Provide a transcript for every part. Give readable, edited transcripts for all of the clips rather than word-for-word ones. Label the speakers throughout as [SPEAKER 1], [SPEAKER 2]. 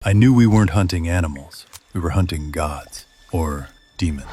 [SPEAKER 1] I knew we weren't hunting animals. We were hunting gods. Or demons.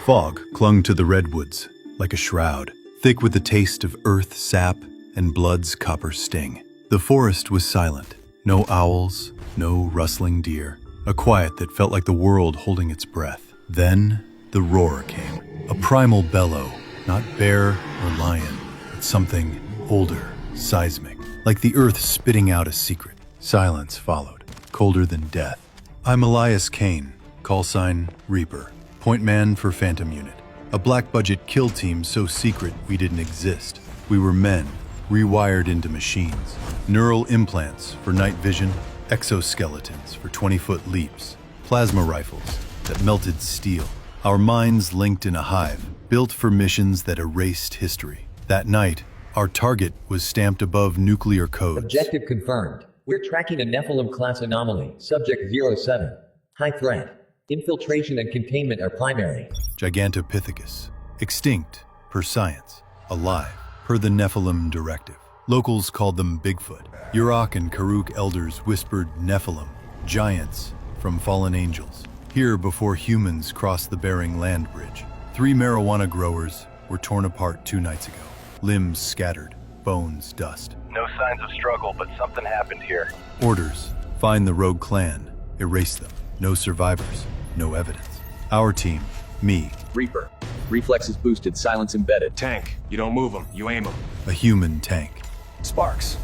[SPEAKER 1] Fog clung to the redwoods like a shroud, thick with the taste of earth sap and blood's copper sting. The forest was silent. No owls, no rustling deer. A quiet that felt like the world holding its breath. Then the roar came. A primal bellow, not bear or lion, but something older, seismic, like the earth spitting out a secret. Silence followed, colder than death. I'm Elias Kane, call sign Reaper, point man for Phantom Unit. A black-budget kill team so secret we didn't exist. We were men, rewired into machines. Neural implants for night vision, exoskeletons for 20-foot leaps, plasma rifles that melted steel. Our minds linked in a hive, built for missions that erased history. That night, our target was stamped above nuclear codes.
[SPEAKER 2] Objective confirmed. We're tracking a Nephilim-class anomaly, Subject 07. High threat. Infiltration and containment are primary.
[SPEAKER 1] Gigantopithecus. Extinct, per science. Alive, per the Nephilim directive. Locals called them Bigfoot. Yurok and Karuk elders whispered Nephilim, giants from fallen angels. Here before humans crossed the Bering Land Bridge. 3 marijuana growers were torn apart 2 nights ago. Limbs scattered, bones dust.
[SPEAKER 3] No signs of struggle, but something happened here.
[SPEAKER 1] Orders, find the rogue clan, erase them. No survivors, no evidence. Our team, me,
[SPEAKER 4] Reaper. Reflexes boosted, silence embedded.
[SPEAKER 5] Tank. You don't move them, you aim them.
[SPEAKER 1] a human tank.
[SPEAKER 6] Sparks.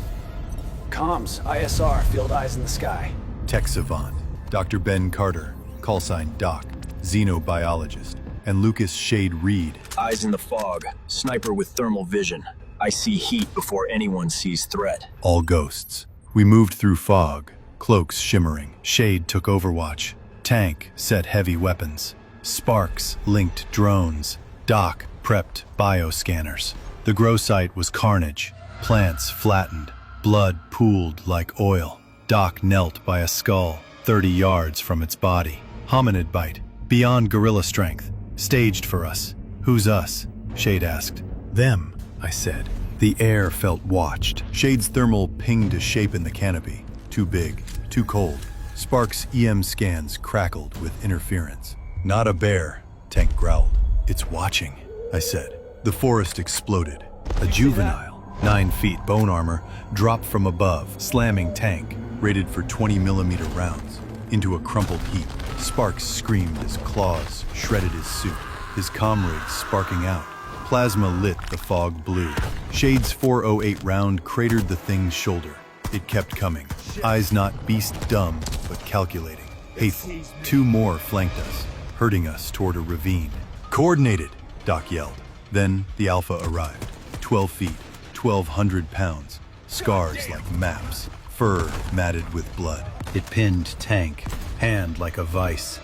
[SPEAKER 6] Comms, ISR, field eyes in the sky.
[SPEAKER 1] Tech savant, Dr. Ben Carter, call sign Doc, xenobiologist, and Lucas Shade Reed.
[SPEAKER 4] Eyes in the fog. Sniper with thermal vision. I see heat before anyone sees threat.
[SPEAKER 1] All ghosts. We moved through fog, cloaks shimmering. Shade took overwatch. Tank set heavy weapons. Sparks linked drones. Doc prepped bioscanners. The grow site was carnage. Plants flattened. Blood pooled like oil. Doc knelt by a skull, 30 yards from its body. Hominid bite, beyond gorilla strength. Staged for us. Who's us? Shade asked. Them, I said. The air felt watched. Shade's thermal pinged a shape in the canopy. Too big, too cold. Sparks' EM scans crackled with interference. Not a bear, Tank growled. It's watching, I said. The forest exploded. A juvenile, 9 feet bone armor, dropped from above, slamming Tank, rated for 20mm rounds, into a crumpled heap. Sparks screamed as claws shredded his suit, his comrades sparking out. Plasma lit the fog blue. Shade's 408 round cratered the thing's shoulder. It kept coming, eyes not beast dumb, but calculating. Hateful. 2 more flanked us, herding us toward a ravine. Coordinated, Doc yelled. Then the Alpha arrived. 12 feet, 1,200 pounds, scars like maps, fur matted with blood. It pinned Tank, hand like a vice.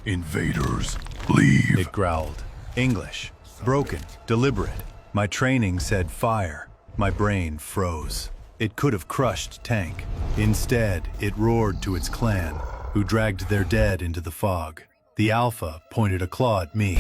[SPEAKER 5] Invaders, leave.
[SPEAKER 1] It growled. English. Broken. Deliberate. My training said fire. My brain froze. It could have crushed Tank. Instead, it roared to its clan, who dragged their dead into the fog. The Alpha pointed a claw at me.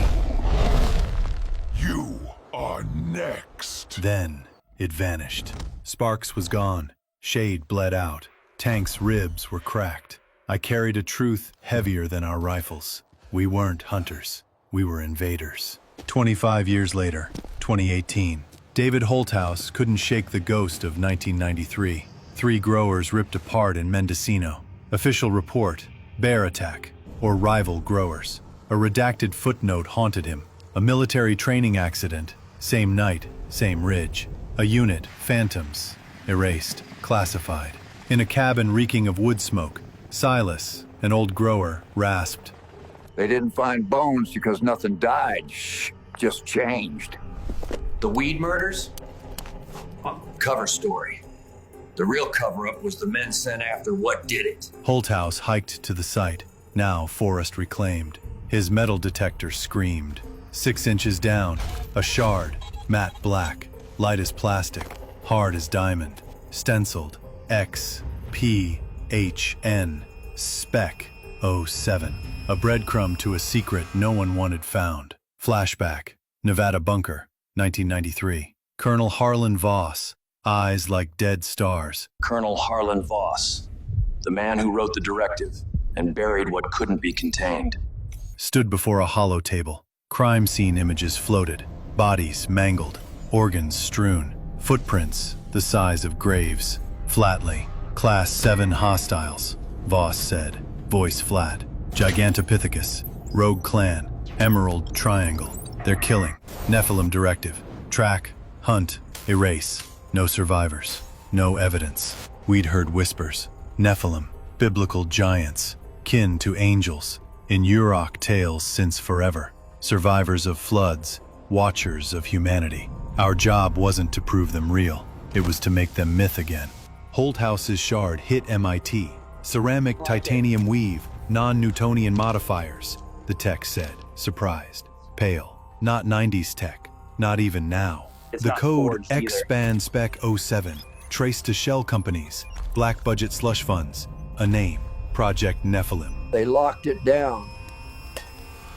[SPEAKER 5] You are next.
[SPEAKER 1] Then, it vanished. Sparks was gone. Shade bled out. Tank's ribs were cracked. I carried a truth heavier than our rifles. We weren't hunters. We were invaders. 25 years later, 2018, David Holthouse couldn't shake the ghost of 1993. 3 growers ripped apart in Mendocino. Official report, bear attack, or rival growers. A redacted footnote haunted him. A military training accident, same night, same ridge. A unit, Phantoms, erased, classified. In a cabin reeking of wood smoke, Silas, an old grower, rasped.
[SPEAKER 7] They didn't find bones because nothing died. Shh, just changed.
[SPEAKER 4] The weed murders? Cover story. The real cover-up was the men sent after what did it.
[SPEAKER 1] Holthouse hiked to the site, now forest reclaimed. His metal detector screamed. 6 inches down, a shard, matte black, light as plastic, hard as diamond, stenciled, XPHN, Spec 07. A breadcrumb to a secret no one wanted found. Flashback, Nevada bunker, 1993. Colonel Harlan Voss, eyes like dead stars.
[SPEAKER 8] Colonel Harlan Voss, the man who wrote the directive and buried what couldn't be contained.
[SPEAKER 1] Stood before a hollow table. Crime scene images floated, bodies mangled, organs strewn, footprints the size of graves. Flatly, Class 7 hostiles, Voss said, voice flat. Gigantopithecus, Rogue Clan, Emerald Triangle. They're killing. Nephilim directive. Track, hunt, erase. No survivors. No evidence. We'd heard whispers. Nephilim, biblical giants, kin to angels, in Yurok tales since forever. Survivors of floods, watchers of humanity. Our job wasn't to prove them real. It was to make them myth again. Holthouse's shard hit MIT. Ceramic titanium weave, non-Newtonian modifiers, the tech said, surprised. Pale. Not 90s tech. Not even now. The code X-Span Spec 07, traced to shell companies, black budget slush funds, a name, Project Nephilim.
[SPEAKER 7] They locked it down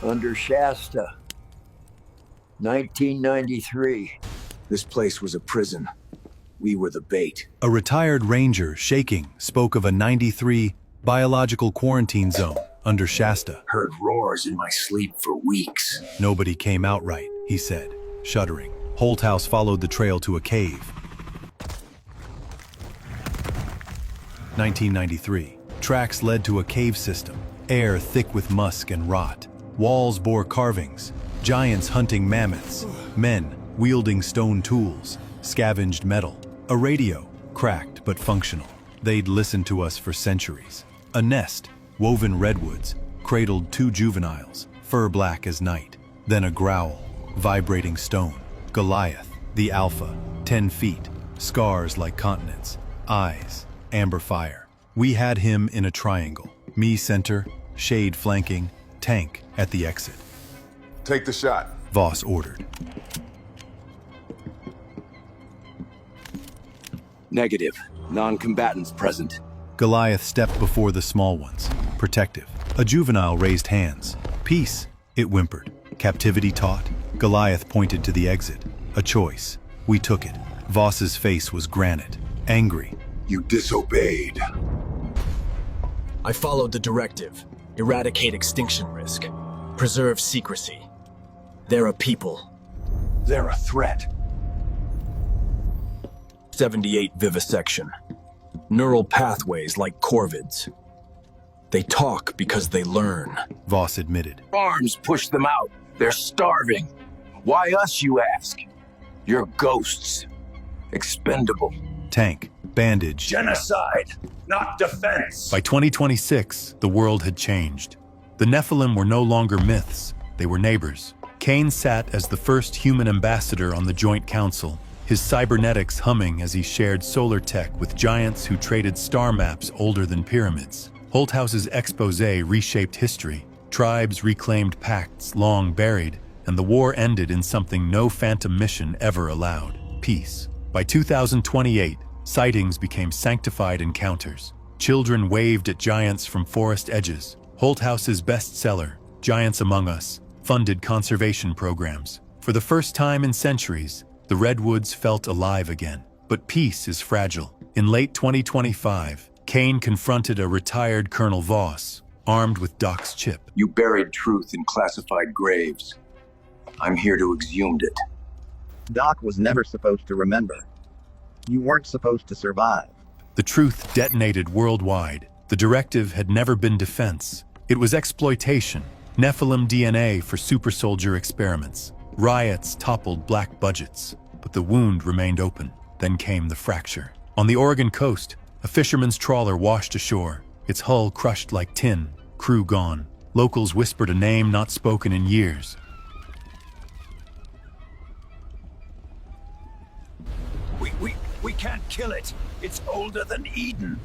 [SPEAKER 7] under Shasta. 1993.
[SPEAKER 9] This place was a prison. We were the bait.
[SPEAKER 1] A retired ranger, shaking, spoke of a 93 biological quarantine zone under Shasta.
[SPEAKER 9] Heard roars in my sleep for weeks.
[SPEAKER 1] Nobody came out right, he said, shuddering. Holthouse followed the trail to a cave. 1993. Tracks led to a cave system, air thick with musk and rot. Walls bore carvings, giants hunting mammoths, men wielding stone tools, scavenged metal. A radio, cracked but functional. They'd listened to us for centuries. A nest, woven redwoods, cradled 2 juveniles, fur black as night. Then a growl, vibrating stone. Goliath, the alpha, 10 feet, scars like continents, eyes, amber fire. We had him in a triangle. Me center, Shade flanking, Tank at the exit.
[SPEAKER 5] Take the shot.
[SPEAKER 1] Voss ordered.
[SPEAKER 8] Negative. Non-combatants present.
[SPEAKER 1] Goliath stepped before the small ones, protective. A juvenile raised hands. Peace, it whimpered. Captivity taught. Goliath pointed to the exit. A choice. We took it. Voss's face was granite, angry.
[SPEAKER 5] You disobeyed.
[SPEAKER 6] I followed the directive. Eradicate extinction risk. Preserve secrecy. They're a people.
[SPEAKER 9] They're a threat.
[SPEAKER 6] 78 vivisection. Neural pathways like corvids. They talk because they learn.
[SPEAKER 1] Voss admitted.
[SPEAKER 4] Farms push them out. They're starving. Why us, you ask? You're ghosts. Expendable.
[SPEAKER 1] Tank, bandage.
[SPEAKER 9] Genocide, not defense.
[SPEAKER 1] By 2026, the world had changed. The Nephilim were no longer myths, they were neighbors. Kane sat as the first human ambassador on the Joint Council, his cybernetics humming as he shared solar tech with giants who traded star maps older than pyramids. Holthouse's expose reshaped history. Tribes reclaimed pacts long buried, and the war ended in something no phantom mission ever allowed: peace. By 2028, sightings became sanctified encounters. Children waved at giants from forest edges. Holthouse's bestseller, Giants Among Us, funded conservation programs. For the first time in centuries, the redwoods felt alive again. But peace is fragile. In late 2025, Kane confronted a retired Colonel Voss, armed with Doc's chip.
[SPEAKER 9] You buried truth in classified graves. I'm here to exhume it.
[SPEAKER 10] Doc was never supposed to remember. You weren't supposed to survive.
[SPEAKER 1] The truth detonated worldwide. The directive had never been defense. It was exploitation. Nephilim DNA for super soldier experiments. Riots toppled black budgets. But the wound remained open. Then came the fracture. On the Oregon coast, a fisherman's trawler washed ashore, its hull crushed like tin, crew gone. Locals whispered a name not spoken in years.
[SPEAKER 9] We can't kill it. It's older than Eden.